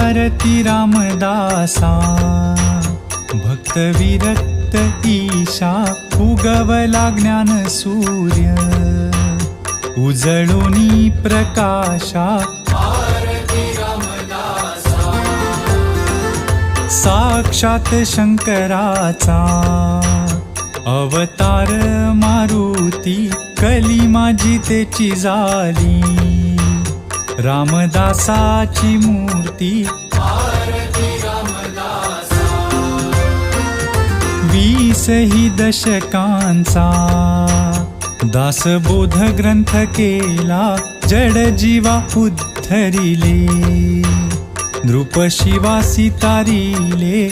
आरती रामदासा भक्त विरक्त ईशा उगवला ज्ञान सूर्य उजळुनी प्रकाशा आरती रामदासा साक्षात शंकराचा अवतार मारुती कली माझी तेची झाली रामदासाची मूर्ती आरती रामदासा 20 ही दशकांचा दासबोध ग्रंथ केला जड जीवा उद्धरिले नृप शिवा सितारिले